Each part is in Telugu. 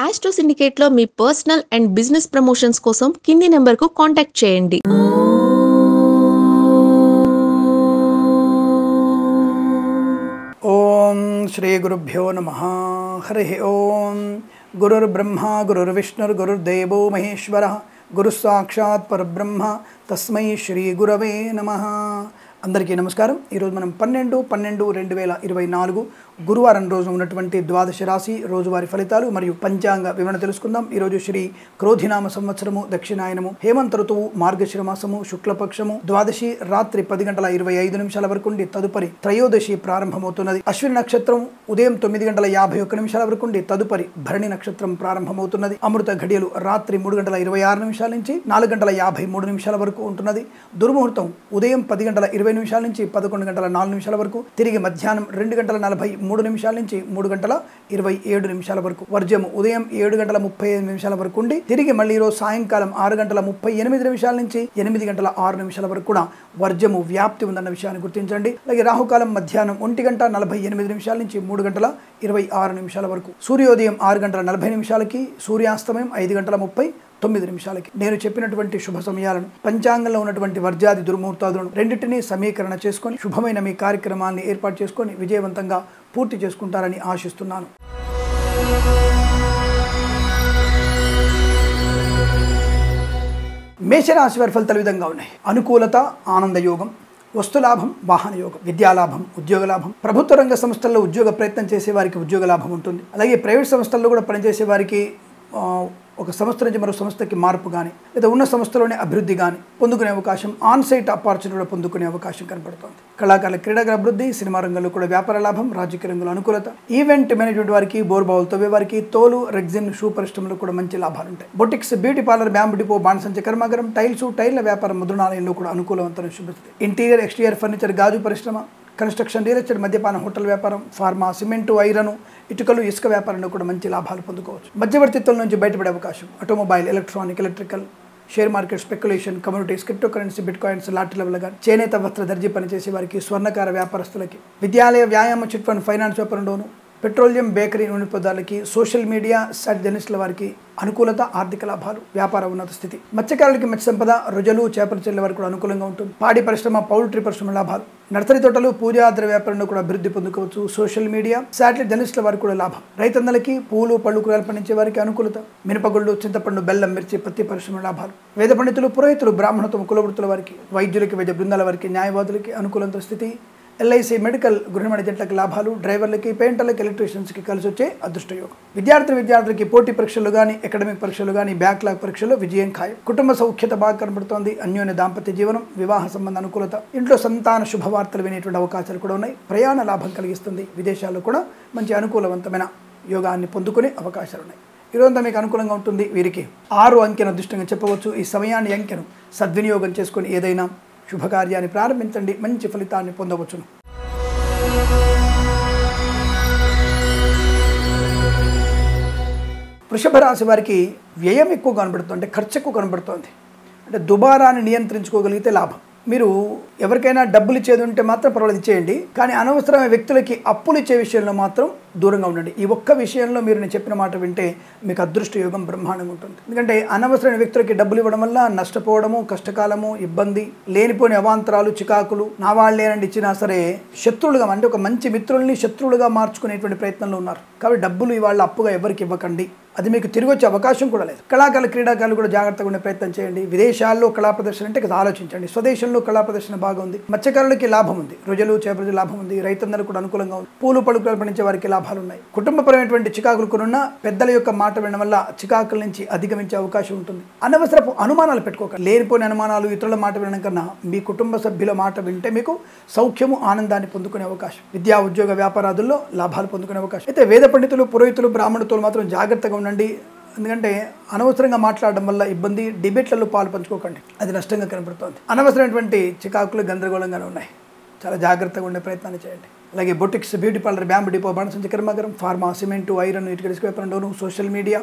ఆస్ట్రో సిండికేట్లో మీ పర్సనల్ అండ్ బిజినెస్ ప్రమోషన్స్ కోసం కింది నెంబర్కు కాంటాక్ట్ చేయండి. ఓం శ్రీ గురుభ్యో నమః. హరి ఓం. గురుర్బ్రహ్మ గురుర్విష్ణుర్ గురుర్దేవో మహేశ్వరః గురు సాక్షాత్ పరబ్రహ్మ తస్మై శ్రీ గురవే నమః. అందరికీ నమస్కారం. ఈరోజు మనం 12/12/2024 గురువారం రోజు ఉన్నటువంటి ద్వాదశ రాశి రోజువారి ఫలితాలు మరియు పంచాంగ వివరణ తెలుసుకుందాం. ఈరోజు శ్రీ క్రోధినామ సంవత్సరము, దక్షిణాయనము, హేమంత ఋతువు, మార్గశిర మాసము, శుక్లపక్షము, ద్వాదశి రాత్రి 10:25 వరకు ఉండి తదుపరి త్రయోదశి ప్రారంభమవుతున్నది. అశ్విని నక్షత్రం ఉదయం 9:51 వరకు ఉండి తదుపరి భరణి నక్షత్రం ప్రారంభమవుతున్నది. అమృత ఘడియలు రాత్రి 3:26 నుంచి 4:53 వరకు ఉంటున్నది. దుర్ముహూర్తం ఉదయం 10:20 నుంచి 11:04 వరకు, తిరిగి మధ్యాహ్నం 2:43 నుంచి 3:27 వరకు. వర్జము ఉదయం 7:35 వరకు ఉండి తిరిగి మళ్ళీ ఈరోజు సాయంకాలం 6:38 నుంచి 8:06 వరకు కూడా వర్జము వ్యాప్తి ఉందన్న విషయాన్ని గుర్తించండి. అలాగే రాహుకాలం మధ్యాహ్నం 1:48 నుంచి 3:26 వరకు. సూర్యోదయం 6:40 సూర్యాస్తమయం 5:39 నేను చెప్పినటువంటి శుభ సమయాలను, పంచాంగంలో ఉన్నటువంటి వర్జాది దుర్ముహూర్తాలను రెండింటినీ సమీకరణ చేసుకొని శుభమైన మీ కార్యక్రమాన్ని ఏర్పాటు చేసుకొని విజయవంతంగా పూర్తి చేసుకుంటారని ఆశిస్తున్నాను. మేషరాశి వారి ఫలితాలు విధంగా ఉన్నాయి. అనుకూలత, ఆనంద యోగం, వస్తులాభం, వాహన యోగం, విద్యాలాభం, ఉద్యోగ లాభం. ప్రభుత్వ రంగ సంస్థల్లో ఉద్యోగ ప్రయత్నం చేసే వారికి ఉద్యోగ లాభం ఉంటుంది. అలాగే ప్రైవేట్ సంస్థల్లో కూడా పనిచేసే వారికి ఒక సంస్థ నుంచి మరో సంస్థకి మార్పు కానీ లేదా ఉన్న సంస్థలోనే అభివృద్ధి కానీ పొందుకునే అవకాశం, ఆన్ సైట్ ఆపర్చునిటీ కూడా పొందుకునే అవకాశం కనబడుతోంది. కళాకారుల క్రీడాకారుల అభివృద్ధి, సినిమా రంగంలో కూడా వ్యాపార లాభం, రాజకీయ రంగంలో అనుకూలత, ఈవెంట్ మేనేజ్మెంట్ వారికి, బోర్బావులు తవ్వే వారికి, తోలు, రెగ్జిన్, షూ పరిశ్రమలో కూడా మంచి లాభాలు ఉంటాయి. Boutiques, beauty parlour, bamboo depot, బాణసంచ కర్మాగారం, టైల్స్, టైర్ల వ్యాపారం, ముద్రణాలయంలో కూడా అనుకూలవంతమైన శుభస్థితి. ఇంటీరియర్, ఎక్స్టీరియర్ ఫర్నిచర్, గాజు పరిశ్రమ, కన్స్ట్రక్షన్, రియల్ ఎస్టేట్, మద్యపాన, హోటల్ వ్యాపారం, ఫార్మా, సిమెంటు, ఐరన్, ఇటుకలు, ఇసుక వ్యాపారంలో కూడా మంచి లాభాలు పొందుకోవచ్చు. మధ్యవర్తిత్వం నుంచి బయటపడే అవకాశం. Automobile, electronic, electrical, share market, speculation, communities, crypto currency, bit coins, lottery level కానీ, చేనేత వస్త్ర దర్జీ పనిచేసే వారికి, స్వర్ణకార వ్యాపారస్తులకి, విద్యాలయ, వ్యాయామ, చిట్ ఫండ్, ఫైనాన్స్ వ్యాపారంలోను, పెట్రోలియం, బేకరీ, నూనె పదార్థాలకి, సోషల్ మీడియా, సైట్ జర్నలిస్టుల వారికి అనుకూలత, ఆర్థిక లాభాలు, వ్యాపార ఉన్నత స్థితి. మత్స్యకారులకి మత్స్య సంపద, రొజలు, చేపల చెల్లె వారికి కూడా అనుకూలంగా ఉంటుంది. పాడి పరిశ్రమ, పౌల్ట్రీ పరిశ్రమ లాభాలు. నర్సరీ తోటలు, పూజాద్ర వ్యాపారంలో కూడా అభివృద్ధి పొందుకోవచ్చు. సోషల్ మీడియా, శాటిలైట్ జర్నలిస్టుల వారికి కూడా లాభం. రైతన్నలకి, పూలు, పళ్ళు, కూరగాయలు పండించే వారికి అనుకూలత. మినపగుళ్ళు, చింతపండు, బెల్లం, మిర్చి, పత్తి పరిశ్రమ లాభాలు. వేద పండితులు, పురోహితులు, బ్రాహ్మణత్వం, కులవృత్తుల వారికి, వైద్యులకి, వైద్య బృందాల వారికి, న్యాయవాదులకి అనుకూలంత స్థితి. ఎల్ఐసి, మెడికల్, గృహిణి జట్లకు లాభాలు. డ్రైవర్లకి, పెయింటర్లకి, ఎలక్ట్రీషియన్స్కి కలిసి వచ్చే అదృష్టయోగం. విద్యార్థులకి పోటీ పరీక్షలు కానీ, అకాడమిక్ పరీక్షలు కానీ, బ్యాక్లాగ్ పరీక్షల్లో విజయం ఖాయం. కుటుంబ సౌఖ్యత బాగా కనబడుతోంది. అన్యోన్య దాంపత్య జీవనం, వివాహ సంబంధ అనుకూలత, ఇంట్లో సంతాన శుభవార్తలు వినేటువంటి అవకాశాలు కూడా ఉన్నాయి. ప్రయాణ లాభం కలిగిస్తుంది. విదేశాల్లో కూడా మంచి అనుకూలవంతమైన యోగాన్ని పొందుకునే అవకాశాలు ఉన్నాయి. ఈరోజంతా మీకు అనుకూలంగా ఉంటుంది. వీరికి 6 అంకెను అదృష్టంగా చెప్పవచ్చు. ఈ సమయాన్ని, అంకెను సద్వినియోగం చేసుకొని ఏదైనా శుభకార్యాన్ని ప్రారంభించండి. మంచి ఫలితాన్ని పొందవచ్చును. వృషభ రాశి వారికి వ్యయం ఎక్కువ కనబడుతుంది, అంటే ఖర్చు ఎక్కువ కనబడుతోంది. అంటే దుబారాన్ని నియంత్రించుకోగలిగితే లాభం. మీరు ఎవరికైనా డబ్బులు ఇచ్చేది ఉంటే మాత్రం పర్వాలేదు, ఇచ్చేయండి. కానీ అనవసరమైన వ్యక్తులకి అప్పులు ఇచ్చే విషయంలో మాత్రం దూరంగా ఉండండి. ఈ ఒక్క విషయంలో మీరు నేను చెప్పిన మాట వింటే మీకు అదృష్ట యోగం బ్రహ్మాండంగా ఉంటుంది. ఎందుకంటే అనవసరమైన వ్యక్తులకి డబ్బులు ఇవ్వడం వల్ల నష్టపోవడము, కష్టకాలము, ఇబ్బంది, లేనిపోని అవాంతరాలు, చికాకులు, నా వాళ్ళేనండి ఇచ్చినా సరే శత్రువులుగా, అంటే ఒక మంచి మిత్రుల్ని శత్రువులుగా మార్చుకునేటువంటి ప్రయత్నంలో ఉన్నారు. కాబట్టి డబ్బులు ఇవాళ అప్పుగా ఎవరికి ఇవ్వకండి. అది మీకు తిరిగి వచ్చే అవకాశం కూడా లేదు. కళాకారులు, క్రీడాకారులు కూడా జాగ్రత్తగా ఉండే ప్రయత్నం చేయండి. విదేశాల్లో కళా ప్రదర్శన అంటే ఆలోచించండి. స్వదేశంలో కళా ప్రదర్శన బాగుంది. మత్స్యకారులకి లాభం ఉంది. రొజలు, చేపల లాభం ఉంది. రైతన్నలకు కూడా అనుకూలంగా ఉంది. పూలు, పలుకులు పండించే వారికి లాభాలు ఉన్నాయి. కుటుంబపరమైనటువంటి చికాకులు కొనున్న పెద్దల యొక్క మాట వినడం వల్ల చికాకుల నుంచి అధిగమించే అవకాశం ఉంటుంది. అనవసరపు అనుమానాలు పెట్టుకోకండి. లేనిపోయిన అనుమానాలు, ఇతరుల మాట వినడం కన్నా మీ కుటుంబ సభ్యుల మాట వింటే మీకు సౌఖ్యము, ఆనందాన్ని పొందుకునే అవకాశం. విద్యా, ఉద్యోగ, వ్యాపారాదుల్లో లాభాలు పొందుకునే అవకాశం. అయితే వేద పండితులు, పురోహితులు, బ్రాహ్మణులు మాత్రం జాగ్రత్తగా ఉండండి. ఎందుకంటే అనవసరంగా మాట్లాడడం వల్ల ఇబ్బంది. డిబేట్లలో పాలు పంచుకోకండి, అది నష్టంగా కనబడుతోంది. అనవసరమైనటువంటి చికాకులు గందరగోళంగానే ఉన్నాయి. చాలా జాగ్రత్తగా ఉండే ప్రయత్నాన్ని చేయండి. అలాగే boutiques, beauty parlour, bamboo depot, బాణసంచ కర్మాగారం, ఫార్మా, సిమెంటు, ఐరన్, ఇటుక, ఇసుక వ్యాపారంలోను, సోషల్ మీడియా,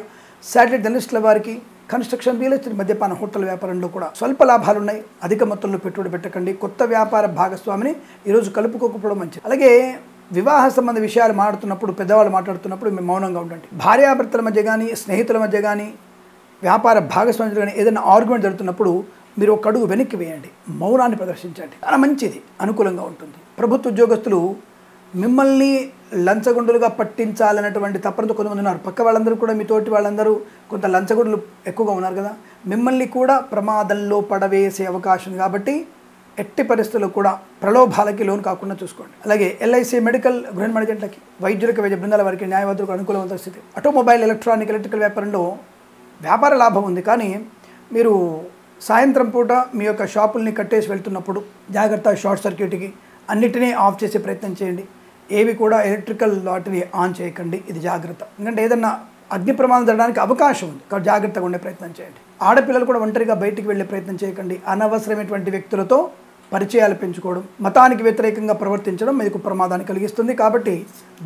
శాటిలైట్ జర్నలిస్టుల వారికి, కన్స్ట్రక్షన్, రియల్ ఎస్టేట్, మద్యపాన, హోటల్ వ్యాపారంలో కూడా స్వల్ప లాభాలు ఉన్నాయి. అధిక మొత్తంలో పెట్టుబడి పెట్టకండి. కొత్త వ్యాపార భాగస్వామిని ఈరోజు కలుపుకోకపోవడం మంచిది. అలాగే వివాహ సంబంధ విషయాలు మాట్లాడుతున్నప్పుడు, పెద్దవాళ్ళు మాట్లాడుతున్నప్పుడు మేము మౌనంగా ఉండండి. భార్యాభర్తల మధ్య కానీ, స్నేహితుల మధ్య కానీ, వ్యాపార భాగస్వామ్యం కానీ ఏదైనా ఆర్గ్యుమెంట్ జరుగుతున్నప్పుడు మీరు ఒక అడుగు వెనక్కి వేయండి, మౌనాన్ని ప్రదర్శించండి. చాలా మంచిది, అనుకూలంగా ఉంటుంది. ప్రభుత్వ ఉద్యోగస్తులు మిమ్మల్ని లంచగొండులుగా పట్టించాలన్నటువంటి తప్పనతో కొంతమంది ఉన్నారు. పక్క వాళ్ళందరూ కూడా, మీతోటి వాళ్ళందరూ కొంత లంచగొండులు ఎక్కువగా ఉన్నారు కదా, మిమ్మల్ని కూడా ప్రమాదంలో పడవేసే అవకాశం ఉంది. కాబట్టి ఎట్టి పరిస్థితుల్లో కూడా ప్రలోభాలకి లోన్ కాకుండా చూసుకోండి. అలాగే ఎల్ఐసి, మెడికల్, గృహ మేనేజెంట్లకి, వైద్యులకు, వైద్య బృందాల వారికి, న్యాయవాదులకు అనుకూలమైన స్థితి. ఆటోమొబైల్, ఎలక్ట్రికల్ వ్యాపారంలో వ్యాపార లాభం ఉంది. కానీ మీరు సాయంత్రం పూట మీ యొక్క షాపుల్ని కట్టేసి వెళ్తున్నప్పుడు జాగ్రత్త, షార్ట్ సర్క్యూట్కి అన్నిటినీ ఆఫ్ చేసే ప్రయత్నం చేయండి. ఏవి కూడా ఎలక్ట్రికల్ వాటిని ఆన్ చేయకండి, ఇది జాగ్రత్త. ఎందుకంటే ఏదన్నా అగ్ని ప్రమాదం జరగడానికి అవకాశం ఉంది, కాబట్టి జాగ్రత్తగా ఉండే ప్రయత్నం చేయండి. ఆడపిల్లలు కూడా ఒంటరిగా బయటికి వెళ్ళే ప్రయత్నం చేయకండి. అనవసరమైనటువంటి వ్యక్తులతో పరిచయాలు పెంచుకోవడం, మతానికి వ్యతిరేకంగా ప్రవర్తించడం మీకు ప్రమాదాన్ని కలిగిస్తుంది. కాబట్టి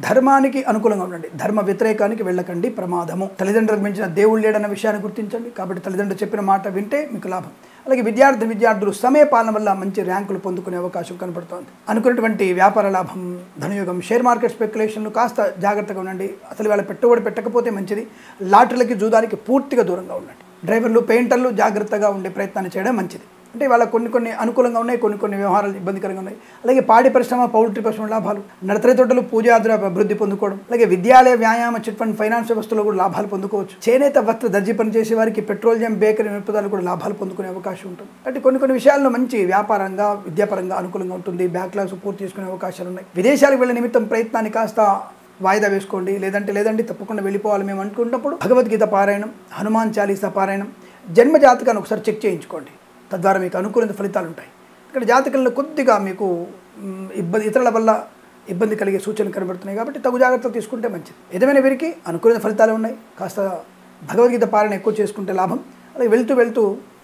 ధర్మానికి అనుకూలంగా ఉండండి, ధర్మ వ్యతిరేకానికి వెళ్ళకండి, ప్రమాదము. తల్లిదండ్రులకు మించిన దేవుడు లేడన్న విషయాన్ని గుర్తించండి. కాబట్టి తల్లిదండ్రులు చెప్పిన మాట వింటే మీకు లాభం. అలాగే విద్యార్థులు సమయపాలన వల్ల మంచి ర్యాంకులు పొందుకునే అవకాశం కనబడుతోంది. అనుకున్నటువంటి వ్యాపార లాభం, ధనయోగం. షేర్ మార్కెట్ స్పెక్యులేషన్లు కాస్త జాగ్రత్తగా ఉండండి. అసలు వాళ్ళ పెట్టుబడి పెట్టకపోతే మంచిది. లాటరీలకి, జూదానికి పూర్తిగా దూరంగా ఉండండి. డ్రైవర్లు, పెయింటర్లు జాగ్రత్తగా ఉండే ప్రయత్నాన్ని చేయడం మంచిది. అంటే వాళ్ళ కొన్ని అనుకూలంగా ఉన్నాయి, కొన్ని వ్యవహారాలు ఇబ్బందికరంగా ఉన్నాయి. అలాగే పాడి పరిశ్రమ, పౌల్ట్రీ పరిశ్రమ లాభాలు, నర్సరీ తోటలు, పూజాద్ర అభివృద్ధి పొందుకోవడం. అలాగే విద్యాలయ, వ్యాయామ, చిట్ ఫండ్, ఫైనాన్స్ వ్యవస్థలో కూడా లాభాలు పొందుకోవచ్చు. చేనేత, వస్త్ర, దర్జీ పనిచేసే వారికి, పెట్రోలియం, బేకరీ నిలుపుదల కూడా లాభాలు పొందుకునే అవకాశం ఉంటుంది. అంటే కొన్ని విషయాల్లో మంచి వ్యాపారంగా, విద్యాపరంగా అనుకూలంగా ఉంటుంది. బ్యాక్లాగ్స్ పూర్తి చేసుకునే అవకాశాలు ఉన్నాయి. విదేశాలకు వెళ్ళే నిమిత్తం ప్రయత్నాన్ని కాస్త వాయిదా వేసుకోండి. లేదంటే తప్పకుండా వెళ్ళిపోవాలి మేము అనుకున్నప్పుడు భగవద్గీత పారాయణం, హనుమాన్ చాలీసా పారాయణం, జన్మ జాతకాన్ని ఒకసారి చెక్ చేయించుకోండి. తద్వారా మీకు అనుకూలమైన ఫలితాలు ఉంటాయి. ఇక్కడ జాతకంలో కొద్దిగా మీకు ఇతరుల వల్ల ఇబ్బంది కలిగే సూచనలు కనబడుతున్నాయి. కాబట్టి తగు జాగ్రత్తలు తీసుకుంటే మంచిది. ఏదైనా వీరికి అనుకూలమైన ఫలితాలు ఉన్నాయి. కాస్త భగవద్గీత పాలన ఎక్కువ చేసుకుంటే లాభం. అలాగే వెళ్తూ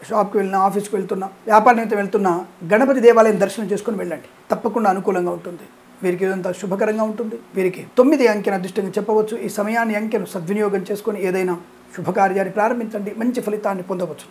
షాప్కి వెళ్ళినా, ఆఫీస్కి వెళ్తున్నా, వ్యాపార నిమిత్తం వెళ్తున్నా గణపతి దేవాలయం దర్శనం చేసుకుని వెళ్ళండి. తప్పకుండా అనుకూలంగా ఉంటుంది. వీరికి ఇదంతా శుభకరంగా ఉంటుంది. వీరికి 9 అంకెను అదృష్టంగా చెప్పవచ్చు. ఈ సమయాన్ని, అంకెను సద్వినియోగం చేసుకొని ఏదైనా శుభకార్యాన్ని ప్రారంభించండి, మంచి ఫలితాన్ని పొందవచ్చు.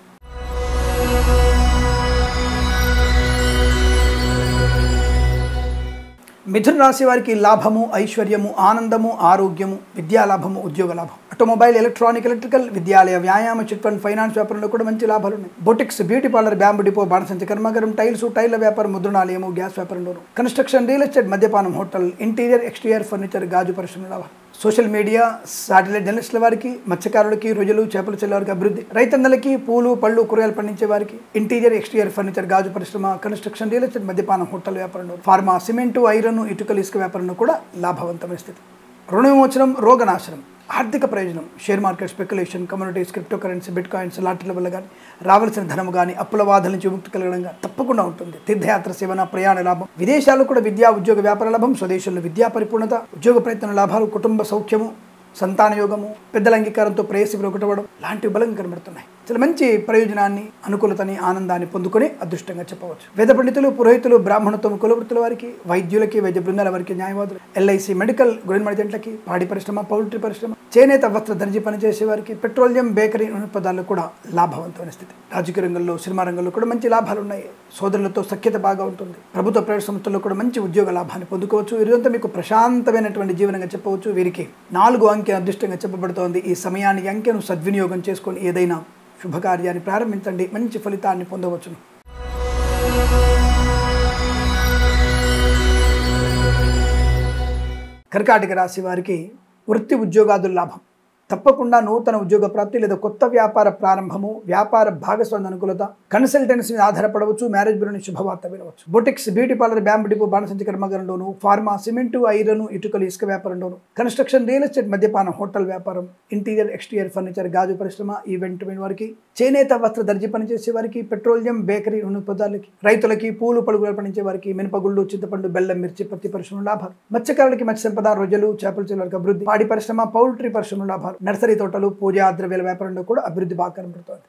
మిథున రాశి వారికి లాభము, ఐశ్వర్యము, ఆనందము, ఆరోగ్యము, విద్యాలాభము, ఉద్యోగ లాభం. ఆటోమొబైల్, ఎలక్ట్రికల్, విద్యాలయ, వ్యాయామ, చిట్ ఫండ్, ఫైనాన్స్ వ్యాపారంలో కూడా మంచి లాభాలు ఉన్నాయి. Boutiques, beauty parlour, bamboo depot, బాణసంచి కర్మాగారం, టైల్ల వ్యాపారం, ముద్రణాలయము, గ్యాస్ వ్యాపారంలోను, కన్స్ట్రక్షన్, రియల్ ఎస్టేట్, మద్యపానం, హోటల్, ఇంటీరియర్, ఎక్స్టీరియర్ ఫర్నిచర్, గాజు పరిశ్రమ లాభాలు. సోషల్ మీడియా, శాటిలైట్ జర్నలిస్టుల వారికి, మత్స్యకారులకి, రొయ్యలు, చేపలు చెల్లె వారికి అభివృద్ధి. రైతన్నలకి, పూలు, పళ్ళు, కూరగాయలు పండించే వారికి, ఇంటీరియర్, ఎక్స్టీరియర్ ఫర్నిచర్, గాజు పరిశ్రమ, కన్స్ట్రక్షన్, రియల్ ఎస్టేట్, మద్యపానం, హోటల్ వ్యాపారంలో, ఫార్మా, సిమెంటు, ఐరన్, ఇటుకలు, ఇసుక వ్యాపారంలో కూడా లాభవంతమైన స్థితి. రుణ విమోచనం, రోగనాశనం, ఆర్థిక ప్రయోజనం. Share market speculation, communities, crypto currency, bitcoins, లాటరీల వల్ల కానీ రావాల్సిన ధనము కానీ, అప్పుల బాధల నుంచి విముక్తి కలగడం కానీ తప్పకుండా ఉంటుంది. తీర్థయాత్ర, సేవన, ప్రయాణ లాభం. విదేశాల్లో కూడా విద్యా, ఉద్యోగ, వ్యాపార లాభం. స్వదేశంలో విద్యా పరిపూర్ణత, ఉద్యోగ ప్రయత్న లాభాలు, కుటుంబ సౌఖ్యము, సంతాన యోగము, పెద్దల అంగీకారంతో ప్రేయసి ఒకటవడం లాంటివి బలంగా కనబడుతున్నాయి. చాలా మంచి ప్రయోజనాన్ని, అనుకూలతని, ఆనందాన్ని పొందుకొని అదృష్టంగా చెప్పవచ్చు. వేద పండితులు, పురోహితులు, బ్రాహ్మణత్వం, కులవృత్తుల వారికి, వైద్యులకి, వైద్య బృందాల వారికి, న్యాయవాదులు, ఎల్ఐసి, మెడికల్, గృహ మేనేజెంట్లకి, పాడి పరిశ్రమ, పౌల్ట్రీ పరిశ్రమ, చేనేత, వస్త్ర, దర్జీ పనిచేసే వారికి, పెట్రోలియం, బేకరీ పదార్థాలు కూడా లాభవంతమైన స్థితి. రాజకీయ రంగంలో, సినిమా రంగంలో కూడా మంచి లాభాలు ఉన్నాయి. సోదరులతో సఖ్యత బాగా ఉంటుంది. ప్రభుత్వ, ప్రైవేట్ సంస్థల్లో కూడా మంచి ఉద్యోగ లాభాన్ని పొందుకోవచ్చు. వీరంతా మీకు ప్రశాంతమైనటువంటి జీవనంగా చెప్పవచ్చు. వీరికి 4 అంకె అదృష్టంగా చెప్పబడుతోంది. ఈ సమయానికి అంకెను సద్వినియోగం చేసుకొని ఏదైనా శుభకార్యాన్ని ప్రారంభించండి, మంచి ఫలితాన్ని పొందవచ్చును. కర్కాటక రాశి వారికి వృత్తి, ఉద్యోగాదుల లాభం. తప్పకుండా నూతన ఉద్యోగ ప్రాప్తి లేదా కొత్త వ్యాపార ప్రారంభము, వ్యాపార భాగస్వామ్య అనుకూలత, కన్సల్టెన్సీ మీద ఆధారపడవచ్చు. మ్యారేజ్ బ్యూరోని శుభవార్త వినవచ్చు. Boutiques, beauty parlour, bamboo depot, బాణసంచి కర్మాగారంలోను, ఫార్మా, సిమెంటు, ఐరన్, ఇటుకలు, ఇసుక వ్యాపారంలోను, కన్స్ట్రక్షన్, రియల్ ఎస్టేట్, మద్యపానం, హోటల్ వ్యాపారం, ఇంటీరియర్, ఎక్స్టీరియర్ ఫర్నిచర్, గాజు పరిశ్రమ, ఈవెంట్ వారికి, చేనేత, వస్త్ర, దర్జీ పనిచేసే వారికి, పెట్రోలియం, బేకరీ పదార్థాలకి, రైతులకి, పూలు, పలుగులు పండించే వారికి, మినపగుళ్ళు, చింతపండు, బెల్లం, మిర్చి, పత్తి పరిశ్రమ లాభాలు. మత్స్యకారులకి, మత్స్య సంపద, రొయ్యలు, చేపలు చెల్లెలకు అభివృద్ధి. పాడి పరిశ్రమ, పౌల్ట్రీ పరిశ్రమ లాభాలు. నర్సరీ తోటలు, పూజా ద్రవ్యాల వ్యాపారంలో కూడా అభివృద్ధి బాగా కనబడుతుంది.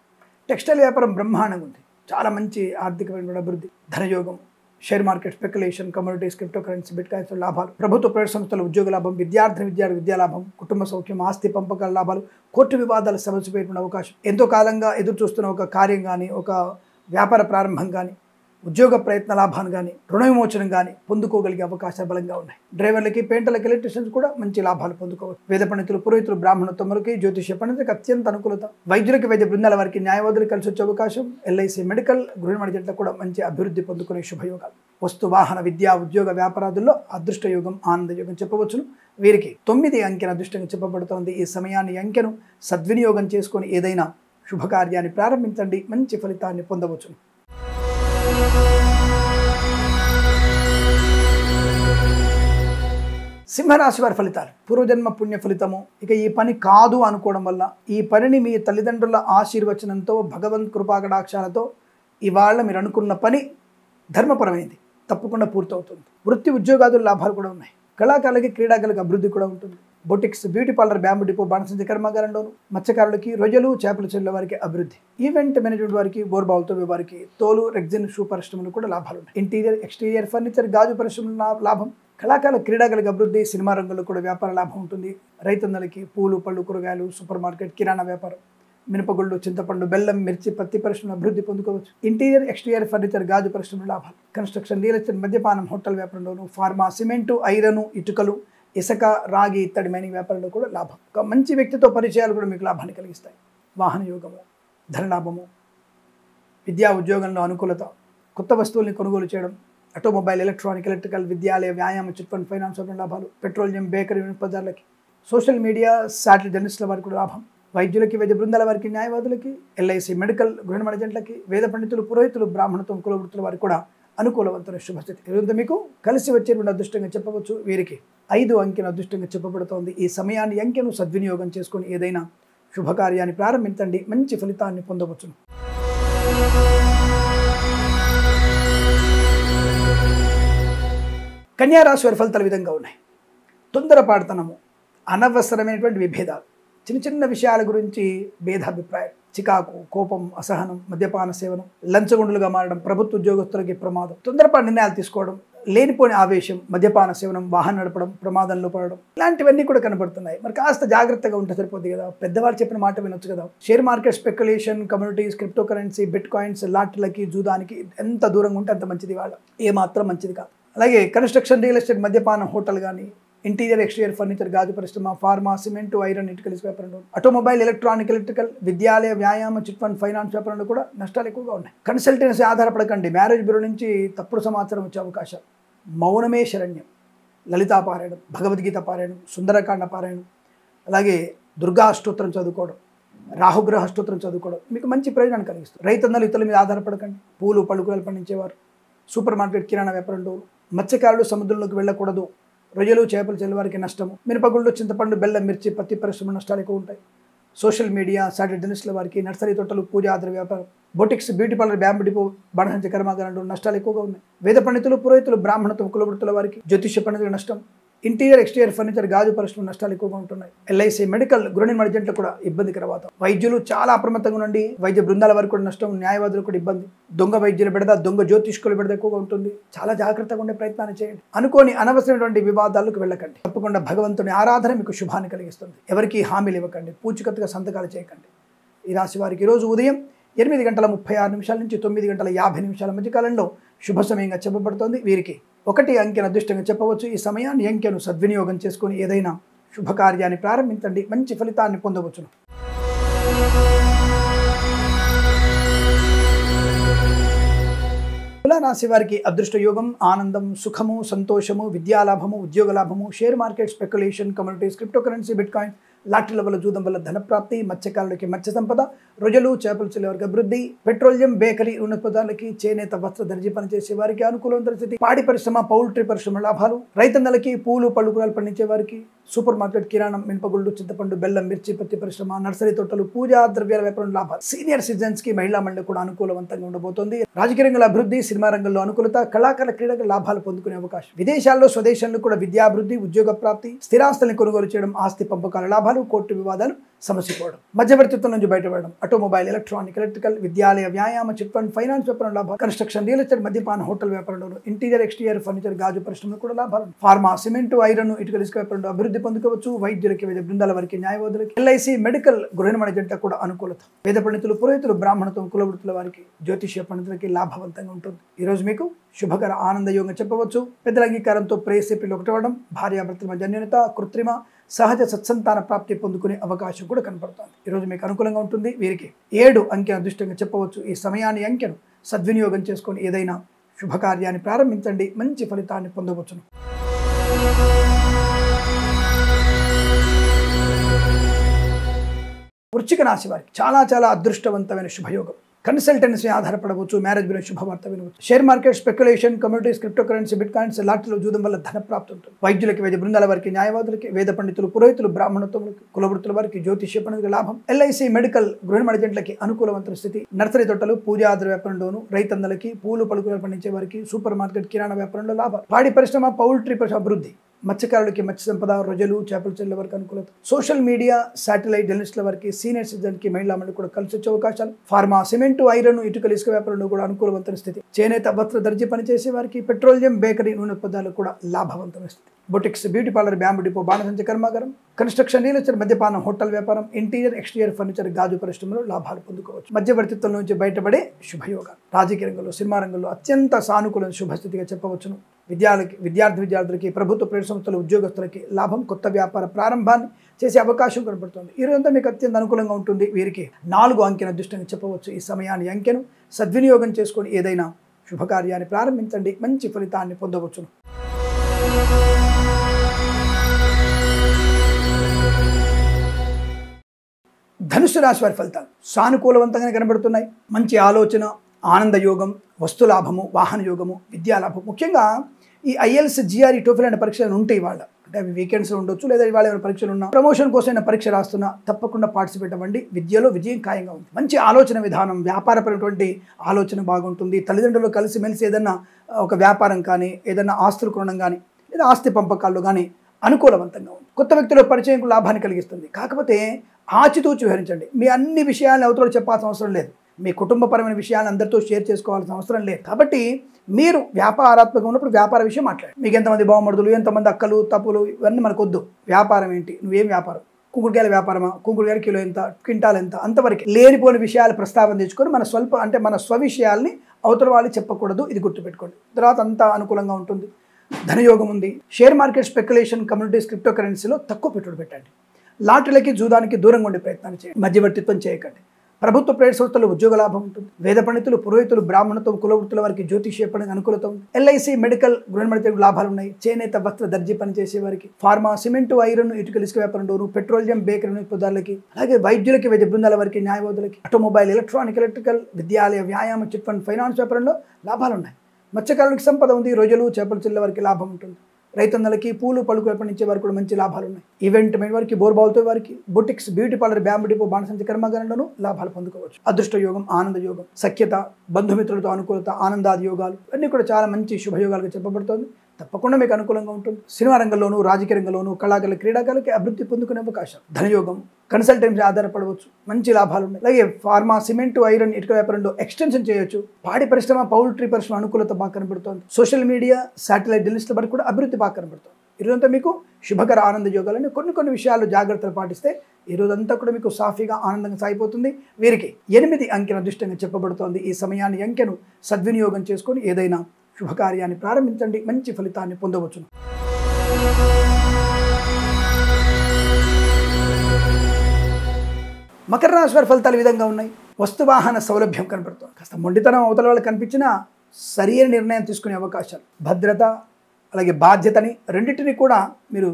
టెక్స్టైల్ వ్యాపారం బ్రహ్మాండంగా ఉంది. చాలా మంచి ఆర్థికమైన అభివృద్ధి. ధనయోగం. Share market speculation, communities, crypto currency, bitcoins లాభాలు. ప్రభుత్వ, ప్రైవేట్ సంస్థల ఉద్యోగ లాభం. విద్యా లాభం. కుటుంబ సౌఖ్యం, ఆస్తి పంపకాల లాభాలు. కోర్టు వివాదాల సమస్యపోయేటువంటి అవకాశం. ఎంతో కాలంగా ఎదురు చూస్తున్న ఒక కార్యం కానీ, ఒక వ్యాపార ప్రారంభం కానీ ఉద్యోగ ప్రయత్న లాభాన్ని కానీ రుణ విమోచనం కానీ పొందుకోగలిగే అవకాశాలు బలంగా ఉన్నాయి. డ్రైవర్లకి, పెయింటర్లకి, ఎలక్ట్రీషియన్స్ కూడా మంచి లాభాలు పొందుకోవచ్చు. వేద పండితులు, పురోహితులు, బ్రాహ్మణోత్తములకి, జ్యోతిష్య పండితులకు అత్యంత అనుకూలత. వైద్యులకి, వైద్య బృందాల వారికి, న్యాయవాదులు కలిసి వచ్చే అవకాశం. ఎల్ఐసి, మెడికల్, గృహిణి జంటలకు కూడా మంచి అభివృద్ధి పొందుకునే శుభయోగాలు. వస్తు, వాహన, విద్యా, ఉద్యోగ, వ్యాపారాదుల్లో అదృష్ట యోగం, ఆనంద యోగం చెప్పవచ్చును. వీరికి 9 అంకెను అదృష్టంగా చెప్పబడుతోంది. ఈ సమయాన్ని, అంకెను సద్వినియోగం చేసుకొని ఏదైనా శుభకార్యాన్ని ప్రారంభించండి, మంచి ఫలితాన్ని పొందవచ్చును. సింహరాశి వారి ఫలితాలు. పూర్వజన్మ పుణ్య ఫలితము. ఇక ఈ పని కాదు అనుకోవడం వల్ల, ఈ పనిని మీ తల్లిదండ్రుల ఆశీర్వచనంతో, భగవంత్ కృపాకటాక్షాలతో ఇవాళ మీరు అనుకున్న పని ధర్మపరమైంది, తప్పకుండా పూర్తవుతుంది. వృత్తి, ఉద్యోగాదుల లాభాలు కూడా ఉన్నాయి. కళాకారులకి, క్రీడాకారులకు అభివృద్ధి కూడా ఉంటుంది. Boutiques, beauty parlour, bamboo depot, బాణసంచ కర్మాగారంలోను, మత్స్యకారులకి, రొయ్యలు, చేపల చెరువుల వారికి అభివృద్ధి. ఈవెంట్ మేనేజ్మెంట్ వారికి, బోర్బావులతో వారికి, తోలు, రెగ్జిన్, షూ పరిశ్రమలు కూడా లాభాలు ఉన్నాయి. ఇంటీరియర్, ఎక్స్టీరియర్, ఫర్నిచర్, గాజు పరిశ్రమల లాభం. కళాకారుల, క్రీడాకారులకు అభివృద్ధి. సినిమా రంగంలో కూడా వ్యాపార లాభం ఉంటుంది. రైతన్నలకి పూలు, పళ్ళు, కూరగాయలు, సూపర్ మార్కెట్, కిరాణా వ్యాపారం, మినపగుళ్ళు, చింతపండు, బెల్లం, మిర్చి, పత్తి పరిశ్రమ అభివృద్ధి పొందుకోవచ్చు. ఇంటీరియర్, ఎక్స్టీరియర్, ఫర్నిచర్, గాజు పరిశ్రమ లాభాలు. కన్స్ట్రక్షన్, రియల్ ఎస్టేట్, మద్యపానం, హోటల్ వ్యాపారంలోను, ఫార్మా, సిమెంటు, ఐరను, ఇటుకలు, ఇసుక, రాగి ఇత్తడి మైనింగ్ వ్యాపారంలో కూడా లాభం. ఒక మంచి వ్యక్తితో పరిచయాలు కూడా మీకు లాభాన్ని కలిగిస్తాయి. వాహన యోగము, ధనలాభము, విద్యా ఉద్యోగంలో అనుకూలత, కొత్త వస్తువుల్ని కొనుగోలు చేయడం, ఆటోమొబైల్, ఎలక్ట్రానిక్, ఎలక్ట్రికల్, విద్యాలయ, వ్యాయామ, చిట్ ఫండ్, ఫైనాన్స్ లాభాలు. పెట్రోలియం, బేకరీ, వినియోగదారులకి, సోషల్ మీడియా, శాటిలైట్ జర్నలిస్టుల వారికి కూడా లాభం. వైద్యులకి, వైద్య బృందాల వారికి, న్యాయవాదులకి, ఎల్ఐసి, మెడికల్, గృహిణి జంటలకి, వేద పండితులు, పురోహితులు, బ్రాహ్మణత్వం, కులవృత్తుల వారికి కూడా అనుకూలవంతమైన శుభస్థితి. ఇదంతా మీకు కలిసి వచ్చేటువంటి అదృష్టంగా చెప్పవచ్చు. వీరికి 5 అంకెను అదృష్టంగా చెప్పబడుతోంది. ఈ సమయాన్ని, అంకెను సద్వినియోగం చేసుకొని ఏదైనా శుభకార్యాన్ని ప్రారంభించండి, మంచి ఫలితాన్ని పొందవచ్చును. కన్యా రాశి వారి ఫలితాలు విధంగా ఉన్నాయి. తొందరపాటుతనము, అనవసరమైనటువంటి విభేదాలు, చిన్న చిన్న విషయాల గురించి భేదాభిప్రాయం, చికాకు, కోపం, అసహనం, మద్యపాన సేవనం, లంచగొండులుగా మారడం, ప్రభుత్వ ఉద్యోగస్తులకి ప్రమాదం, తొందరపాటు నిర్ణయాలు తీసుకోవడం, లేనిపోని ఆవేశం, మద్యపాన సేవనం, వాహనం నడపడం, ప్రమాదంలో పడడం, ఇలాంటివన్నీ కూడా కనబడుతున్నాయి. మరి కాస్త జాగ్రత్తగా ఉంటే సరిపోద్ది కదా. పెద్దవాళ్ళు చెప్పిన మాట వినొచ్చు కదా. Share market, speculation, communities, crypto currency, bitcoins, లాటరీలకి, జూదానికి ఎంత దూరంగా ఉంటే అంత మంచిది. వాళ్ళ ఏమాత్రం మంచిది కాదు. అలాగే కన్స్ట్రక్షన్, రియల్ ఎస్టేట్, మద్యపానం, హోటల్ కానీ, ఇంటీరియర్, ఎక్స్టీరియర్, ఫర్నిచర్, గాజు పరిశ్రమ, ఫార్మా, సిమెంటు, ఐరన్, ఇటుకల వ్యాపారంలో, ఆటోమొబైల్, ఎలక్ట్రానిక్, ఎలక్ట్రికల్, విద్యాలయ, వ్యాయామ, చిట్ ఫండ్, ఫైనాన్స్ వ్యాపారంలో కూడా నష్టాలు ఎక్కువగా ఉన్నాయి. కన్సల్టెన్సీ ఆధారపడకండి. మ్యారేజ్ బ్యూరో నుంచి తప్పుడు సమాచారం వచ్చే అవకాశాలు. మౌనమే శరణ్యం. లలితా పారాయణం, భగవద్గీత పారాయణం, సుందరకాండ పారాయణం, అలాగే దుర్గా అష్టోత్తరం చదువుకోవడం, రాహుగ్రహ అష్టోత్తరం చదువుకోవడం మీకు మంచి ప్రయోజనాన్ని కలిగిస్తుంది. రైతన్నలు ఇతరుల మీద ఆధారపడకండి. పూలు, పళ్ళు, కూరలు పండించేవారు, సూపర్ మార్కెట్, కిరాణా వ్యాపారంలో, మత్స్యకారులు సముద్రంలోకి వెళ్ళకూడదు. రొయ్యలు, చేపలు చెల్లి వారికి నష్టము. మినపగుళ్ళు, చింతపండు, బెల్లం, మిర్చి, పత్తి పరిశ్రమ నష్టాలు ఎక్కువ ఉంటాయి. సోషల్ మీడియా, శాటిలైట్ జర్నలిస్టుల వారికి, నర్సరీ తోటలు, పూజా ఆధార వ్యాపారం, boutiques, beauty parlour, bamboo depot, బాణసంచ కర్మాగారంలో నష్టాలు ఎక్కువగా ఉన్నాయి. వేద పండితులు, పురోహితులు, బ్రాహ్మణత్వం, కులవృత్తుల వారికి, జ్యోతిష్య పండితుల నష్టం. ఇంటీరియర్, ఎక్స్టీరియర్, ఫర్నిచర్, గాజు పరిశ్రమ నష్టాలు ఎక్కువగా ఉంటున్నాయి. ఎల్ఐసి, మెడికల్, గృహిణి మర్జెంట్లు కూడా ఇబ్బందికర వాతావరణం. వైద్యులు చాలా అప్రమత్తంగా ఉండండి. వైద్య బృందాల వారికి కూడా నష్టం, న్యాయవాదులు కూడా ఇబ్బంది. దొంగ వైద్యుల బెడద, దొంగ జ్యోతిష్కుల బెడద ఎక్కువగా ఉంటుంది. చాలా జాగ్రత్తగా ఉండే ప్రయత్నాన్ని చేయండి. అనుకోని అనవసరమైనటువంటి వివాదాలకు వెళ్ళకండి. తప్పకుండా భగవంతుని ఆరాధన మీకు శుభాన్ని కలిగిస్తుంది. ఎవరికి హామీలు ఇవ్వకండి, పూచికత్తుగా సంతకాలు చేయకండి. ఈ రాశి వారికి ఈరోజు ఉదయం 8:36 నుంచి 9:50 మధ్య కాలంలో శుభ సమయంగా చెప్పబడుతోంది. వీరికి 1 అంకెను అదృష్టంగా చెప్పవచ్చు. ఈ సమయాన్ని, అంకెను సద్వినియోగం చేసుకుని ఏదైనా శుభకార్యాన్ని ప్రారంభించండి, మంచి ఫలితాన్ని పొందవచ్చును. తులారాశి వారికి అదృష్ట యోగం, ఆనందం, సుఖము, సంతోషము, విద్యాలాభము, ఉద్యోగ లాభము, share market, speculation, communities, crypto currency, bitcoin, లాటరీల వల్ల, జూదం వల్ల ధనప్రాప్తి, మత్స్యకారులకి మత్స్య సంపద, రొయ్యలు, చేపలు చెల్లి వారికి అభివృద్ధి, పెట్రోలియం, బేకరీ, ఉన్నతపదాలకి, చేనేత, వస్త్ర, దర్జీ పనిచేసే వారికి అనుకూలవంతమైన స్థితి, పాడి పరిశ్రమ, పౌల్ట్రీ పరిశ్రమ లాభాలు, రైతన్నలకి, పూలు, పళ్ళు, కూరలు పండించే వారికి, సూపర్ మార్కెట్, కిరాణం, మినపగుళ్ళు, చింతపండు, బెల్లం, మిర్చి, పత్తి పరిశ్రమ, నర్సరీ తోటలు, పూజా ద్రవ్యాల వ్యాపారం లాభాలు. సీనియర్ సిటిజన్స్ కి, మహిళా మండలి కూడా అనుకూలవంతంగా ఉండబోతోంది. రాజకీయ రంగంలో అభివృద్ధి, సినిమా రంగంలో అనుకూలత, కళాకారుల, క్రీడలకు లాభాలు పొందుకునే అవకాశం. విదేశాల్లో, స్వదేశంలో కూడా విద్యాభివృద్ధి, ఉద్యోగ ప్రాప్తి, స్థిరాస్తుల్ని కొనుగోలు చేయడం, ఆస్తి పంపకాల లాభాలు, కోర్టు వివాదాలు సమస్య పోవడం, మధ్యవర్తిత్వం నుంచి బయటపడడం, ఆటోమొబైల్, ఎలక్ట్రానిక్, ఎలక్ట్రికల్, విద్యాలయ, వ్యాయామ, చిట్ ఫండ్, ఫైనాన్స్ వ్యాపారం లాభాలు, కన్స్ట్రక్షన్, రియల్ ఎస్టేట్, మద్యపాన, హోటల్ వ్యాపారంలో, ఇంటీరియర్, ఎక్స్టీరియర్ ఫర్నిచర్, గాజు పరిశ్రమలో కూడా లాభాలు. ఫార్మా, సిమెంట్, ఐరన్, ఇటుకల ఇసుక వ్యాపారంలో అభివృద్ధి పొందుకోవచ్చు. వైద్యులకి, వేద బృందాల వారికి, న్యాయవాదులకి, ఎల్ఐసి, మెడికల్, గృహ నిర్మాణ జంటకు కూడా అనుకూలత. వేద పండితులు, పురోహితులు, బ్రాహ్మణత్వం, కులవృత్తుల వారికి, జ్యోతిష్య పండితులకి లాభవంతంగా ఉంటుంది. ఈరోజు మీకు శుభకర ఆనందయోగం చెప్పవచ్చు. పెద్దల అంగీకారంతో ప్రేయసిపిలు ఒకటవడం, భార్యాభర్తల మధ్య అన్యోన్యత, కృత్రిమ సహజ సత్సంతాన ప్రాప్తి పొందుకునే అవకాశం కూడా కనపడుతుంది. ఈరోజు మీకు అనుకూలంగా ఉంటుంది. వీరికి 7 అంకెను అదృష్టంగా చెప్పవచ్చు. ఈ సమయాన్ని అంకెను సద్వినియోగం చేసుకొని ఏదైనా శుభకార్యాన్ని ప్రారంభించండి, మంచి ఫలితాన్ని పొందవచ్చును. వృశ్చిక రాశి వారికి చాలా అదృష్టవంతమైన శుభయోగం. కన్సల్టెన్సీ ఆధారపడవచ్చు, మ్యారేజ్ బిల్ శుభవార్త వినవచ్చు. Share market, speculation, communities, crypto currency, bitcoins, లాటరీలో జూదం వల్ల ధన ప్రాప్తి ఉంటుంది. వైద్యులకి, వేద బృందాల వారికి, న్యాయవాదులకి, వేద పండితులు, పురోహితులు, బ్రాహ్మణత్వములకి, కులవృత్తుల వారికి, జ్యోతిష్య పండితులకు లాభం. ఎల్ఐసి, మెడికల్, గృహ నిర్మాణ జంటలకి అనుకూలవంతమైన స్థితి. నర్సరీ తోటలు, పూజాద్ర వ్యాపారంలోను, రైతన్నలకి, పూలు పలుకులు పండించే వారికి, సూపర్ మార్కెట్, కిరాణా వ్యాపారంలో లాభాలు. పాడి పరిశ్రమ, పౌల్ట్రీ పరిశ్రమ అభివృద్ధి. మత్స్యకారులకి, మత్స్య సంపద, రొయ్యలు, చేపల చెల్లెల వారికి అనుకూలత. సోషల్ మీడియా, శాటిలైట్ జర్నలిస్టుల వారికి, సీనియర్ సిటిజన్కి, మహిళా మండలి కూడా కలిసి వచ్చే అవకాశాలు. ఫార్మా, సిమెంట్, ఐరన్, ఇటుకల ఇసుక వ్యాపారంలో కూడా అనుకూలవంతమైన స్థితి. చేనేత, వస్త్ర దర్జీ పనిచేసే వారికి, పెట్రోలియం, బేకరీ, నూనె పదార్థాలు కూడా లాభవంతమైన స్థితి. Boutiques, beauty parlour, bamboo depot, బాణసంచ కర్మాగారం, కన్స్ట్రక్షన్, రియల్ ఎస్టేట్, మద్యపానం, హోటల్ వ్యాపారం, ఇంటీరియర్, ఎక్స్టీరియర్ ఫర్నిచర్, గాజు పరిశ్రమలో లాభాలు పొందుకోవచ్చు. మధ్యవర్తిత్వం నుంచి బయటపడే శుభయోగాలు. రాజకీయ రంగంలో, సినిమా రంగంలో అత్యంత సానుకూల శుభస్థితిగా చెప్పవచ్చును. విద్యార్థులకి, ప్రభుత్వ ప్రైవేట్ సంస్థల ఉద్యోగస్తులకి లాభం, కొత్త వ్యాపార ప్రారంభాన్ని చేసే అవకాశం కనబడుతుంది. ఈ రోజంతా మీకు అత్యంత అనుకూలంగా ఉంటుంది. వీరికి 4 అంకెను అదృష్టంగా చెప్పవచ్చు. ఈ సమయాన్ని అంకెను సద్వినియోగం చేసుకొని ఏదైనా శుభకార్యాన్ని ప్రారంభించండి, మంచి ఫలితాన్ని పొందవచ్చును. ధనుసు రాశి వారి ఫలితాలు సానుకూలవంతంగా కనబడుతున్నాయి. మంచి ఆలోచన, ఆనందయోగం, వస్తులాభము, వాహన యోగము, విద్యాలాభం. ముఖ్యంగా ఈ IELTS, GRE, TOEFL అనే పరీక్షలు ఉంటాయి ఇవాళ. అంటే అవి వీకెండ్స్లో ఉండొచ్చు, లేదా ఇవాళ ఏమైనా పరీక్షలు ఉన్నా, ప్రమోషన్ కోసం ఏమైనా పరీక్ష రాస్తున్నా తప్పకుండా పార్టిసిపేట్ అవ్వండి. విద్యలో విజయం ఖాయంగా ఉంది. మంచి ఆలోచన విధానం, వ్యాపారపరమైనటువంటి ఆలోచన బాగుంటుంది. తల్లిదండ్రులు కలిసిమెలిసి ఏదన్నా ఒక వ్యాపారం కానీ, ఏదన్నా ఆస్తులు కొనడం కానీ, లేదా ఆస్తి పంపకాల్లో కానీ అనుకూలవంతంగా ఉంది. కొత్త వ్యక్తుల పరిచయం లాభాన్ని కలిగిస్తుంది. కాకపోతే ఆచితూచి వివరించండి. మీ అన్ని విషయాలను అవతల చెప్పాల్సిన అవసరం లేదు. మీ కుటుంబపరమైన విషయాలను అందరితో షేర్ చేసుకోవాల్సిన అవసరం లేదు. కాబట్టి మీరు వ్యాపారాత్మకంగా ఉన్నప్పుడు వ్యాపార విషయం మాట్లాడండి. మీకు ఎంతమంది బావమరుదులు, ఎంతమంది అక్కలు, తప్పులు, ఇవన్నీ మనకు వద్దు. వ్యాపారం ఏంటి, నువ్వేం వ్యాపారం, కుంకుడుకాయల వ్యాపారమా, కుంకుడుకాయల కిలో ఎంత, క్వింటాల్ ఎంత, అంతవరకు లేనిపోని విషయాలు ప్రస్తావన తెచ్చుకొని మన స్వవిషయాల్ని అవతల వాళ్ళు చెప్పకూడదు. ఇది గుర్తుపెట్టుకోండి. తర్వాత అంతా అనుకూలంగా ఉంటుంది. ధనయోగం ఉంది. Share market, speculation, communities, crypto కరెన్సీలో తక్కువ పెట్టుబడి పెట్టండి. లాటరీలకి, జూదానికి దూరంగా ఉండే ప్రయత్నాలు చేయండి. మధ్యవర్తిత్వం చేయకండి. ప్రభుత్వ ప్రైవేట్ సంస్థల్లో ఉద్యోగ లాభం ఉంటుంది. వేద పండితులు, పురోహితులు, బ్రాహ్మణత్వం, కులవృత్తుల వారికి, జ్యోతిష్య పండుగ అనుకూలత ఉంది. ఎల్ఐసి, మెడికల్, గృహ నిర్మాణ లాభాలు ఉన్నాయి. చేనేత, వస్త్ర దర్జీ పనిచేసే వారికి, ఫార్మా, సిమెంట్, ఐరన్, ఇటుకల ఇసుక వ్యాపారంలోను, పెట్రోలియం, బేకరీ పదార్థాలకి, అలాగే వైద్యులకి, వేద బృందాల వారికి, న్యాయవాదులకి, ఆటోమొబైల్, ఎలక్ట్రానిక్, ఎలక్ట్రికల్, విద్యాలయ, వ్యాయామ, చిట్ ఫండ్, ఫైనాన్స్ వ్యాపారంలో లాభాలు ఉన్నాయి. మత్స్యకారులకు సంపద ఉంది. రొయ్యలు, చేపల చెల్లెల వారికి లాభం ఉంటుంది. రైతన్నలకి, పూలు పలుకులు పండించే వారికి కూడా మంచి లాభాలు ఉన్నాయి. ఈవెంట్ మెయిన్ వారికి, బోర్బాల్తో వారికి, boutiques, beauty parlour, bamboo depot, బాణసంచ కర్మాగారంలోనూ లాభాలు పొందుకోవచ్చు. అదృష్ట యోగం, ఆనంద యోగం, సఖ్యత, బంధుమిత్రులతో అనుకూలత, ఆనందాది యోగాలు అన్నీ కూడా చాలా మంచి శుభయోగాలుగా చెప్పబడుతుంది. తప్పకుండా మీకు అనుకూలంగా ఉంటుంది. సినిమా రంగంలోనూ, రాజకీయ రంగంలోనూ, కళాకారులు, క్రీడాకారులకి అభివృద్ధి పొందుకునే అవకాశం. ధనయోగం, కన్సల్టెన్సీ ఆధారపడవచ్చు, మంచి లాభాలు ఉన్నాయి. అలాగే ఫార్మా, సిమెంట్, ఐరన్, ఇటుక వ్యాపారంలో ఎక్స్టెన్షన్ చేయొచ్చు. పాడి పరిశ్రమ, పౌల్ట్రీ పరిశ్రమ అనుకూలత బాగా కనబడుతుంది. సోషల్ మీడియా, శాటిలైట్ జర్నలిస్టుల వరకు కూడా అభివృద్ధి బాగా కనబడుతుంది. ఈరోజంతా మీకు శుభకర ఆనంద యోగాలని కొన్ని విషయాలు జాగ్రత్తలు పాటిస్తే ఈరోజంతా కూడా మీకు సాఫీగా ఆనందంగా సాగిపోతుంది. వీరికి 8 అంకెను అదృష్టంగా చెప్పబడుతోంది. ఈ సమయాన్ని అంకెను సద్వినియోగం చేసుకొని ఏదైనా శుభకార్యాన్ని ప్రారంభించండి, మంచి ఫలితాన్ని పొందవచ్చును. మకర రాశి వారి ఫలితాలు ఈ విధంగా ఉన్నాయి. వస్తువాహన సౌలభ్యం కనబడుతుంది. కాస్త మొండితనం అవతల వాళ్ళకి కనిపించినా సరైన నిర్ణయం తీసుకునే అవకాశాలు, భద్రత, అలాగే బాధ్యతని రెండింటినీ కూడా మీరు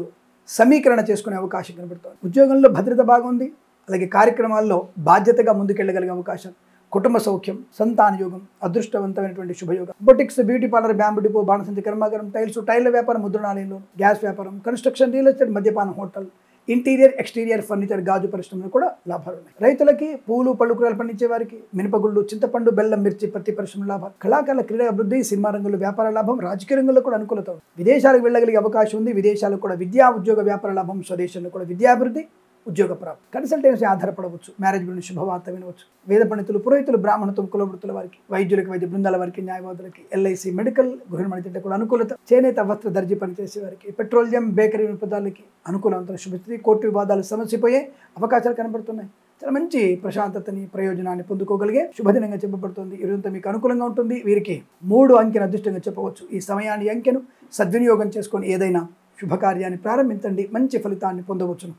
సమీకరణ చేసుకునే అవకాశం కనబడుతుంది. ఉద్యోగంలో భద్రత బాగుంది. అలాగే కార్యక్రమాల్లో బాధ్యతగా ముందుకెళ్ళగలిగే అవకాశం, కుటుంబ సౌఖ్యం, సంతాన యోగం, అదృష్టవంతమైనటువంటి శుభయోగం. Boutiques, beauty parlour, bamboo depot, బాణసంచ కర్మాగారం, టైర్ల వ్యాపారం, ముద్రణాలయంలో, గ్యాస్ వ్యాపారం, కన్స్ట్రక్షన్, రియల్ ఎస్టేట్, మద్యపాన, హోటల్, ఇంటీరియర్, ఎక్స్టీరియర్ ఫర్నిచర్, గాజు పరిశ్రమలు కూడా లాభాలు ఉన్నాయి. రైతులకి, పూలు పళ్ళు పండించే వారికి, మినపగుళ్ళు, చింతపండు, బెల్లం, మిర్చి, పత్తి పరిశ్రమ లాభాలు. కళాకారుల, క్రీడా అభివృద్ధి, సినిమా రంగంలో వ్యాపార లాభం, రాజకీయ రంగంలో కూడా అనుకూలత. విదేశాలకు వెళ్ళగలిగే అవకాశం ఉంది. విదేశాలకు కూడా విద్యా, ఉద్యోగ, వ్యాపార లాభం. స్వదేశంలో కూడా విద్యాభివృద్ధి, ఉద్యోగ ప్రాప్తి. కన్సల్టెన్సీ ఆధారపడవచ్చు. మ్యారేజ్ గురించి శుభవార్త వినవచ్చు. వేద పండితులు, పురోహితులు, బ్రాహ్మణత్వం, కులవృత్తుల వారికి, వైద్యులకు, వైద్య బృందాల వారికి, న్యాయవాదులకి, ఎల్ఐసి, మెడికల్, గృహిణి తింటే కూడా అనుకూలత. చేనేత వస్త్ర దర్జీ పనిచేసే వారికి, పెట్రోలియం, బేకరీ వినపదాలకి అనుకూలవంతమైన శుభస్థితి. కోర్టు వివాదాలు సమస్యపోయే అవకాశాలు కనబడుతున్నాయి. చాలా మంచి ప్రశాంతతని, ప్రయోజనాన్ని పొందుకోగలిగే శుభదినంగా చెప్పబడుతుంది. ఈరోజంతా మీకు అనుకూలంగా ఉంటుంది. వీరికి 3 అంకెను అదృష్టంగా చెప్పవచ్చు. ఈ సమయాన్ని అంకెను సద్వినియోగం చేసుకొని ఏదైనా శుభకార్యాన్ని ప్రారంభించండి. మంచి ఫలితాన్ని పొందవచ్చును.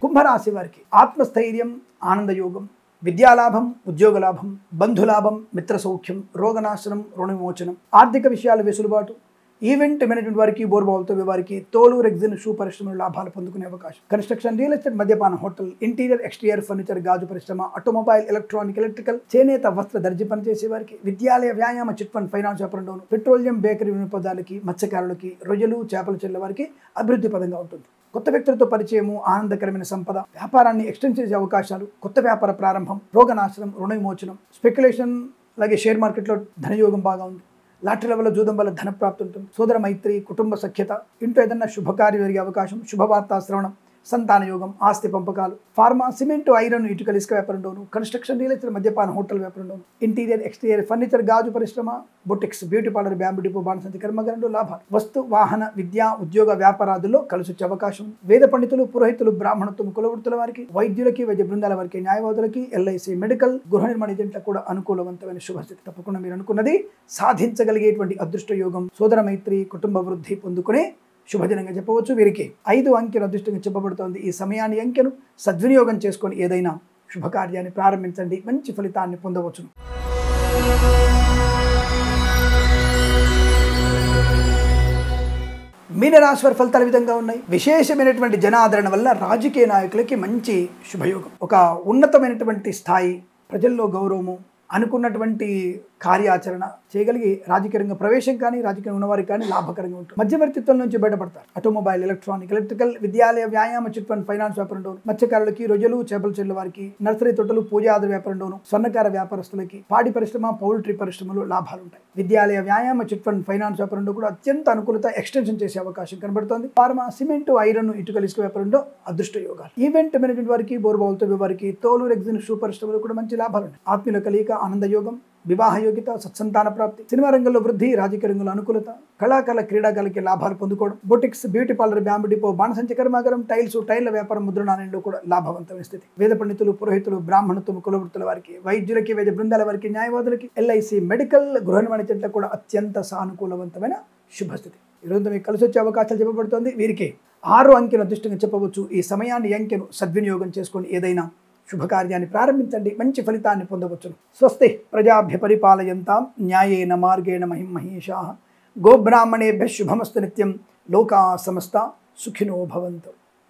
కుంభరాశి వారికి ఆత్మస్థైర్యం, ఆనందయోగం, విద్యాలాభం, ఉద్యోగలాభం, బంధులాభం, మిత్ర సౌఖ్యం, రోగనాశనం, రుణ విమోచనం, ఆర్థిక విషయాల వెసులుబాటు, ఈవెంట్ మేనేజ్మెంట్ వారికి, బోర్బావులతో వారికి, తోలు, రెగ్జిన్, షూ పరిశ్రమలు లాభాలు పొందుకునే అవకాశం. కన్స్ట్రక్షన్, రియల్ ఎస్టేట్, మద్యపాన, హోటల్, ఇంటీరియర్, ఎక్స్టీరియర్, ఫర్నిచర్, గాజు పరిశ్రమ, ఆటోమొబైల్, ఎలక్ట్రానిక్, ఎలక్ట్రికల్, చేనేత వస్త్ర దర్జీ పనిచేసే వారికి, విద్యాలయ, వ్యాయామ, చిట్ ఫండ్, ఫైనాన్స్ వ్యాపారంలోను, పెట్రోలియం, బేకరీ వినోదాలకి, మత్స్యకారులకి, రొయ్యలు, చేపలు చెల్లె వారికి అభివృద్ధి పదంగా ఉంటుంది. కొత్త వ్యక్తులతో పరిచయము, ఆనందకరమైన సంపద, వ్యాపారాన్ని ఎక్స్టెండ్ చేసే అవకాశాలు, కొత్త వ్యాపార ప్రారంభం, రోగనాశనం, రుణ విమోచనం, స్పెక్యులేషన్, అలాగే షేర్ మార్కెట్లో ధనయోగం బాగా ఉంది. లాటరీల వల్ల, జూదం వల్ల ధనప్రాప్తి ఉంటుంది. సోదర మైత్రి, కుటుంబ సఖ్యత, ఇంట్లో ఏదన్నా శుభకార్యం జరిగే అవకాశం, శుభవార్తా శ్రవణం, సంతాన యోగం, ఆస్తి పంపకాలు, ఫార్మా, సిమెంట్, ఐరన్, ఇటుకల, ఇసుక వ్యాపారంలోను, కన్స్ట్రక్షన్, రియల్ ఎస్టేట్, మద్యపాన, హోటల్ వ్యాపారంలోను, ఇంటీరియర్, ఎక్స్టీరియర్, ఫర్నిచర్, గాజు పరిశ్రమ, boutiques, beauty parlour, bamboo depot, బాణసంచి కర్మగారంలో లాభాలు, వస్తు, వాహన, విద్యా, ఉద్యోగ, వ్యాపారాదుల్లో కలిసి వచ్చే అవకాశం. వేద పండితులు, పురోహితులు, బ్రాహ్మణత్వం, కులవృత్తుల వారికి, వైద్యులకి, వైద్య బృందాల వారికి, న్యాయవాదులకి, ఎల్ఐసి, మెడికల్, గృహ నిర్మాణ ఏజెంట్లకు కూడా అనుకూలవంతమైన శుభస్థితి. తప్పకుండా మీరు అనుకున్నది సాధించగలిగేటువంటి అదృష్ట యోగం, సోదర మైత్రి, కుటుంబ వృద్ధి పొందుకునే శుభదినంగా చెప్పవచ్చు. వీరికి 5 అంకెను అదృష్టంగా చెప్పబడుతోంది. ఈ సమయాన్ని అంకెను సద్వినియోగం చేసుకొని ఏదైనా శుభకార్యాన్ని ప్రారంభించండి. మంచి ఫలితాన్ని పొందవచ్చును. మీనరాశి వారి ఫలితాలు విధంగా ఉన్నాయి. విశేషమైనటువంటి జనాదరణ వల్ల రాజకీయ నాయకులకి మంచి శుభయోగం. ఒక ఉన్నతమైనటువంటి స్థాయి, ప్రజల్లో గౌరవము, అనుకున్నటువంటి కార్యాచరణ చేయగలిగి రాజకీయ రంగ ప్రవేశం కానీ, రాజకీయ ఉన్నవారికి కానీ లాభకరంగా ఉంటుంది. మధ్యవర్తిత్వం నుంచి బయటపడతారు. ఆటోమొబైల్, ఎలక్ట్రానిక్, ఎలక్ట్రికల్, విద్యాలయ, వ్యాయామ, చిట్ ఫండ్, ఫైనాన్స్ వ్యాపారంలోను, మత్స్యకారులకి, రొయ్యలు, చేపల చెల్లె వారికి, నర్సరీ తోటలు, పూజాది వ్యాపారంలోను, స్వర్ణకార వ్యాపారస్తులకి, పాడి పరిశ్రమ, పౌల్ట్రీ పరిశ్రమలో లాభాలు ఉంటాయి. విద్యాలయ, వ్యాయామ, చిట్ ఫండ్, ఫైనాన్స్ వ్యాపారంలో కూడా అత్యంత అనుకూలత, ఎక్స్టెన్షన్ చేసే అవకాశం కనబడుతోంది. ఫార్మా, సిమెంట్, ఐరన్, ఇటుకల, ఇసుక వ్యాపారంలో అదృష్ట యోగాలు. ఈవెంట్ మేనేజ్మెంట్ వారికి, బోర్బావులతో వారికి, తోలు, రెగ్జిన్, షూ పరిశ్రమలో కూడా మంచి లాభాలు ఉన్నాయి. ఆత్మీయుల కలియిక, ఆనంద యోగం, వివాహ యోగ్యత, సత్సంతాన ప్రాప్తి, సినిమా రంగంలో వృద్ధి, రాజకీయ రంగంలో అనుకూలత, కళాకారుల, క్రీడాకారులకి లాభాలు పొందుకోవడం, boutiques, beauty parlour, bamboo depot, బాణసంచి కర్మాగారం, టైల్స్, టైర్ల వ్యాపారం, ముద్రణాలయంలో కూడా లాభవంతమైన స్థితి. వేద పండితులు, పురోహితులు, బ్రాహ్మణత్వం, కులవృత్తుల వారికి, వైద్యులకి, వైద్య బృందాల వారికి, న్యాయవాదులకి, ఎల్ఐసి, మెడికల్, గృహ నిర్మాణ ఏజెంట్లకు కూడా అత్యంత సానుకూలవంతమైన శుభస్థితి. ఈరోజు మీకు కలిసి వచ్చే అవకాశాలు చెప్పబడుతోంది. వీరికి 6 అంకెను అదృష్టంగా చెప్పవచ్చు. ఈ సమయాన్ని అంకెను సద్వినియోగం చేసుకొని ఏదైనా శుభకార్యాన్ని ప్రారంభించండి. మంచి ఫలితాన్ని పొందవచ్చును. స్వస్తి ప్రజాభ్య పరిపాలయంతాం న్యాయేన మార్గేణ మహిం మహేషాః. గోబ్రాహ్మణేభ్యః శుభమస్తు నిత్యం. లోకా సమస్తా సుఖినో భవంతు.